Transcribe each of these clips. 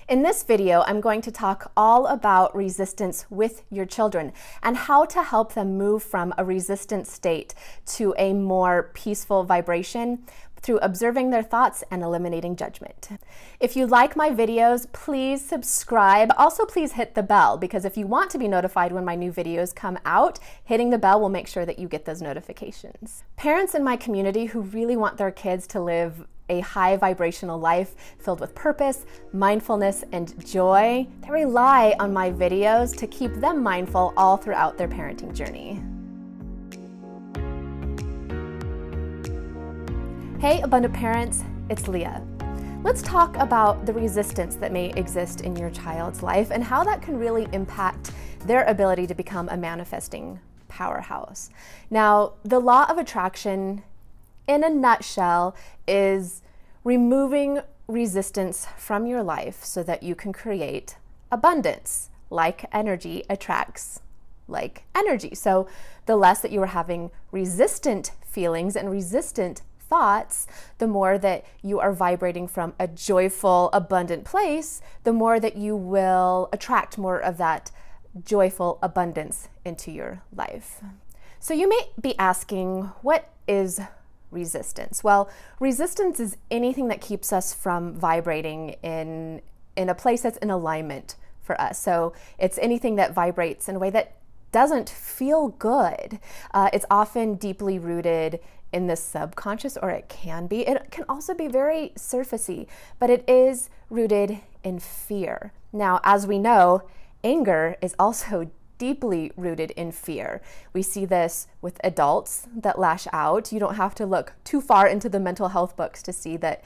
In this video, I'm going to talk all about resistance with your children and how to help them move from a resistant state to a more peaceful vibration through observing their thoughts and eliminating judgment. If you like my videos, please subscribe. Also, please hit the bell, because if you want to be notified when my new videos come out, hitting the bell will make sure that you get those notifications. Parents in my community who really want their kids to live a high vibrational life filled with purpose, mindfulness, and joy, they rely on my videos to keep them mindful all throughout their parenting journey. Hey, Abundant Parents, it's Leah. Let's talk about the resistance that may exist in your child's life and how that can really impact their ability to become a manifesting powerhouse. Now, the law of attraction, in a nutshell, is removing resistance from your life so that you can create abundance. Like energy attracts like energy. So the less that you are having resistant feelings and resistant thoughts, the more that you are vibrating from a joyful, abundant place, the more that you will attract more of that joyful abundance into your life. So you may be asking, what is resistance? Well, resistance is anything that keeps us from vibrating in a place that's in alignment for us. So it's anything that vibrates in a way that doesn't feel good. It's often deeply rooted in the subconscious, or it can be. It can also be very surfacey, but it is rooted in fear. Now, as we know, anger is also deeply rooted in fear. We see this with adults that lash out. You don't have to look too far into the mental health books to see that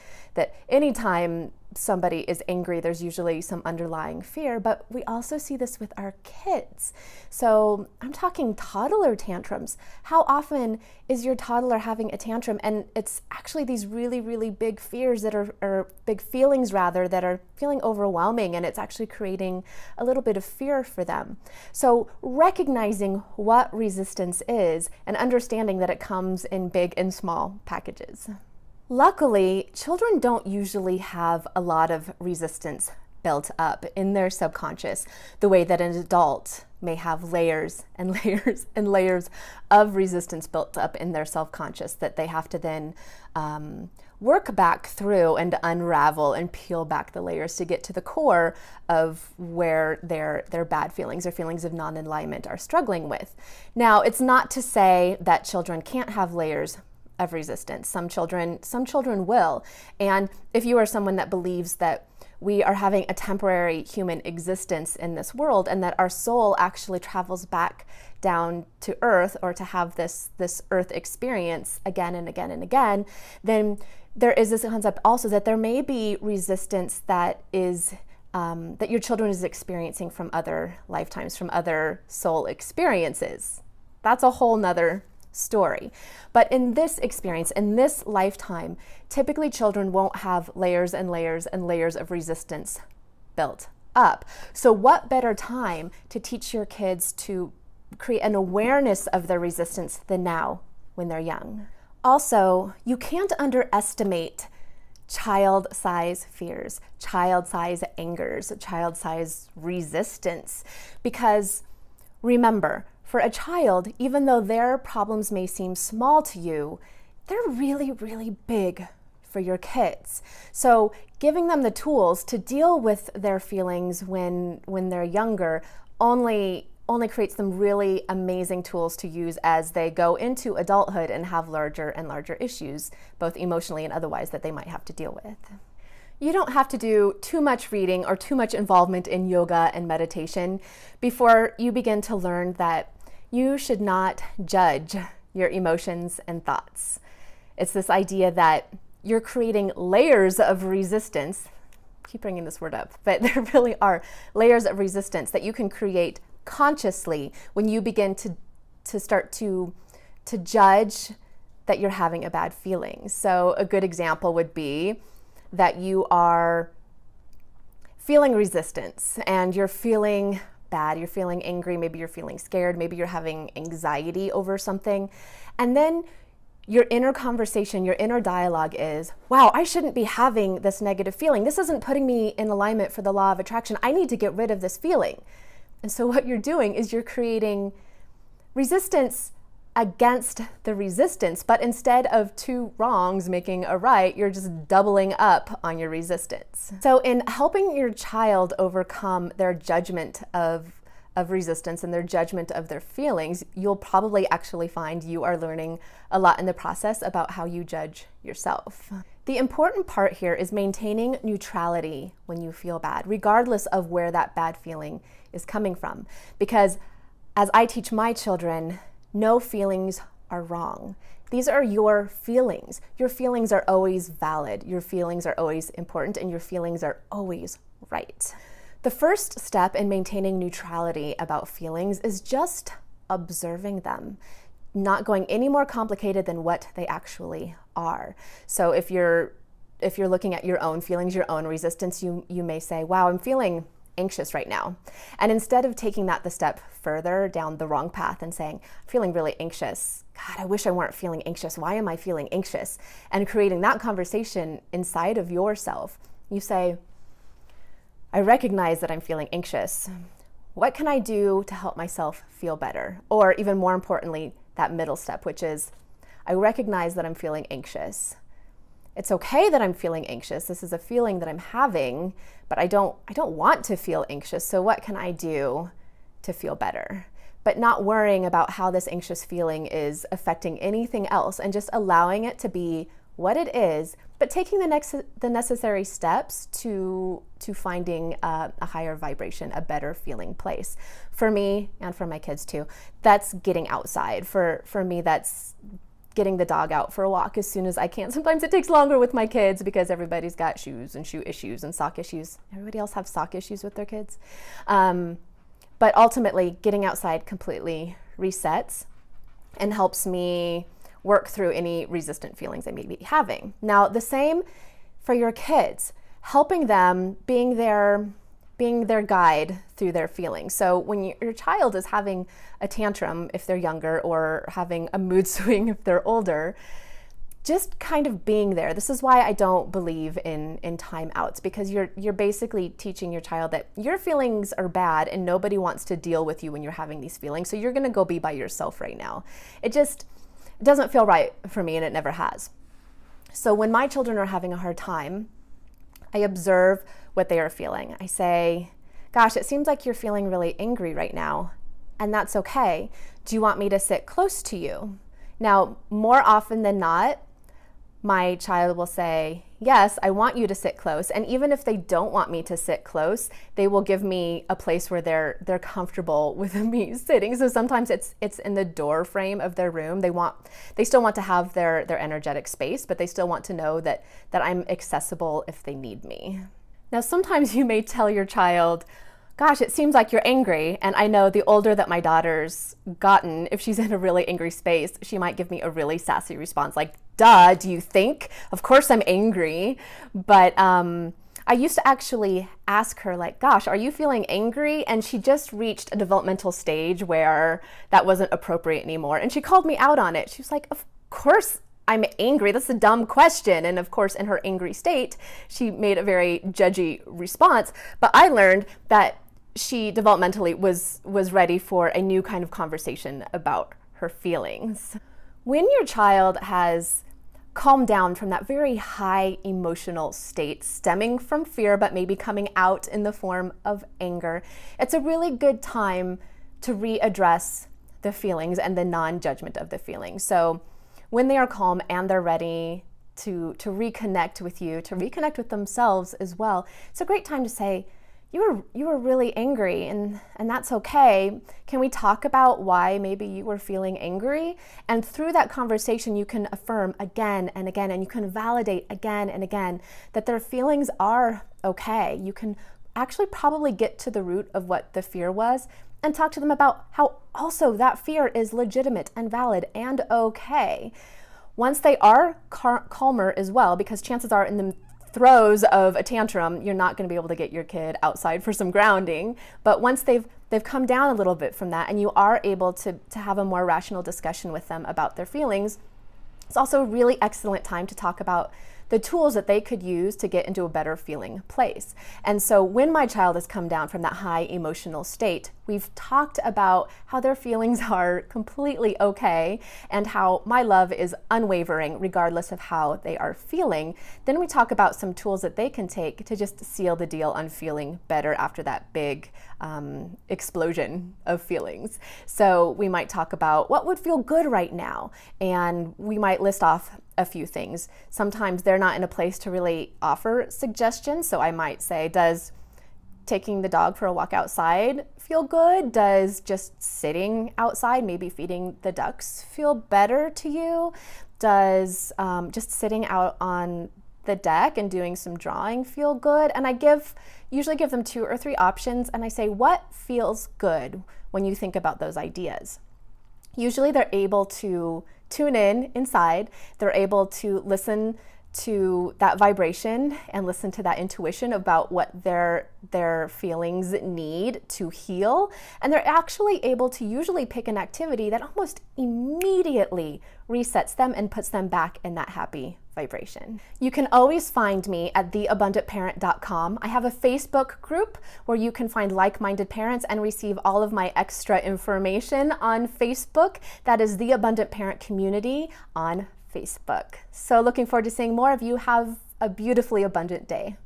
anytime somebody is angry, there's usually some underlying fear, but we also see this with our kids. So I'm talking toddler tantrums. How often is your toddler having a tantrum? And it's actually these really, really big fears that are big feelings rather, that are feeling overwhelming, and it's actually creating a little bit of fear for them. So recognizing what resistance is and understanding that it comes in big and small packages. Luckily, children don't usually have a lot of resistance built up in their subconscious the way that an adult may have layers and layers and layers of resistance built up in their self-conscious that they have to then work back through and unravel and peel back the layers to get to the core of where their bad feelings or feelings of non-alignment are struggling with. Now, it's not to say that children can't have layers of resistance. Some children will. And if you are someone that believes that we are having a temporary human existence in this world and that our soul actually travels back down to earth, or to have this earth experience again and again and again, then there is this concept also that there may be resistance that is that your children is experiencing from other lifetimes, from other soul experiences. That's a whole nother story. But in this experience, in this lifetime, typically children won't have layers and layers and layers of resistance built up. So what better time to teach your kids to create an awareness of their resistance than now when they're young? Also, you can't underestimate child-size fears, child-size angers, child-size resistance, because remember, for a child, even though their problems may seem small to you, they're really, really big for your kids. So giving them the tools to deal with their feelings when they're younger only creates them really amazing tools to use as they go into adulthood and have larger and larger issues, both emotionally and otherwise, that they might have to deal with. You don't have to do too much reading or too much involvement in yoga and meditation before you begin to learn that you should not judge your emotions and thoughts. It's this idea that you're creating layers of resistance. I keep bringing this word up, but there really are layers of resistance that you can create consciously when you begin to start to judge that you're having a bad feeling. So a good example would be that you are feeling resistance and you're feeling bad, you're feeling angry, maybe you're feeling scared, maybe you're having anxiety over something, and then your inner conversation, your inner dialogue is, wow, I shouldn't be having this negative feeling. This isn't putting me in alignment for the law of attraction. I need to get rid of this feeling. And so what you're doing is you're creating resistance against the resistance, but instead of two wrongs making a right, you're just doubling up on your resistance. So in helping your child overcome their judgment of resistance and their judgment of their feelings, you'll probably actually find you are learning a lot in the process about how you judge yourself. The important part here is maintaining neutrality when you feel bad, regardless of where that bad feeling is coming from. Because as I teach my children, no feelings are wrong. These are your feelings. Your feelings are always valid. Your feelings are always important, and your feelings are always right. The first step in maintaining neutrality about feelings is just observing them, not going any more complicated than what they actually are. So if you're looking at your own feelings, your own resistance, you may say, wow, I'm feeling anxious right now. And instead of taking that the step further down the wrong path and saying, I'm feeling really anxious. God, I wish I weren't feeling anxious. Why am I feeling anxious? And creating that conversation inside of yourself, you say, I recognize that I'm feeling anxious. What can I do to help myself feel better? Or even more importantly, that middle step, which is, I recognize that I'm feeling anxious. It's okay that I'm feeling anxious. This is a feeling that I'm having, but I don't want to feel anxious. So what can I do to feel better? But not worrying about how this anxious feeling is affecting anything else, and just allowing it to be what it is, but taking the necessary steps to finding a higher vibration, a better feeling place. For me, and for my kids too, that's getting outside. For me, that's getting the dog out for a walk as soon as I can. Sometimes it takes longer with my kids because everybody's got shoes and shoe issues and sock issues. Everybody else have sock issues with their kids. But ultimately, getting outside completely resets and helps me work through any resistant feelings I may be having. Now, the same for your kids, helping them, being their guide through their feelings. So when your child is having a tantrum if they're younger, or having a mood swing if they're older, just kind of being there. This is why I don't believe in timeouts, because you're basically teaching your child that your feelings are bad and nobody wants to deal with you when you're having these feelings. So you're going to go be by yourself right now. It doesn't feel right for me, and it never has. So when my children are having a hard time, I observe what they are feeling. I say, gosh, it seems like you're feeling really angry right now, and that's okay. Do you want me to sit close to you? Now, more often than not, my child will say, yes, I want you to sit close. And even if they don't want me to sit close, they will give me a place where they're comfortable with me sitting. So sometimes it's in the door frame of their room. They still want to have their energetic space, but they still want to know that I'm accessible if they need me. Now, sometimes you may tell your child, gosh, it seems like you're angry. And I know the older that my daughter's gotten, if she's in a really angry space, she might give me a really sassy response like, duh, do you think? Of course I'm angry. But I used to actually ask her, like, gosh, are you feeling angry? And she just reached a developmental stage where that wasn't appropriate anymore. And she called me out on it. She was like, of course I'm angry. That's a dumb question. And of course, in her angry state, she made a very judgy response. But I learned that she developmentally was ready for a new kind of conversation about her feelings. When your child has calmed down from that very high emotional state stemming from fear, but maybe coming out in the form of anger, it's a really good time to readdress the feelings and the non-judgment of the feelings. So when they are calm and they're ready to reconnect with you, to reconnect with themselves as well, it's a great time to say, you were really angry, and that's okay. Can we talk about why maybe you were feeling angry? And through that conversation, you can affirm again and again, and you can validate again and again that their feelings are okay. You can actually probably get to the root of what the fear was and talk to them about how also that fear is legitimate and valid and okay. Once they are calmer as well, because chances are in the throes of a tantrum, you're not going to be able to get your kid outside for some grounding. But once they've come down a little bit from that, and you are able to have a more rational discussion with them about their feelings, It's also a really excellent time to talk about the tools that they could use to get into a better feeling place. And so when my child has come down from that high emotional state, we've talked about how their feelings are completely okay and how my love is unwavering regardless of how they are feeling. Then we talk about some tools that they can take to just seal the deal on feeling better after that big explosion of feelings. So we might talk about what would feel good right now, and we might list off a few things. Sometimes they're not in a place to really offer suggestions, so I might say, does taking the dog for a walk outside feel good? Does just sitting outside, maybe feeding the ducks, feel better to you? Does just sitting out on the deck and doing some drawing feel good? And I usually give them 2 or 3 options, and I say, what feels good when you think about those ideas? Usually they're able to tune in inside, they're able to listen to that vibration and listen to that intuition about what their feelings need to heal. And they're actually able to usually pick an activity that almost immediately resets them and puts them back in that happy vibration. You can always find me at theabundantparent.com. I have a Facebook group where you can find like-minded parents and receive all of my extra information on Facebook. That is The Abundant Parent Community on Facebook. So looking forward to seeing more of you. Have a beautifully abundant day.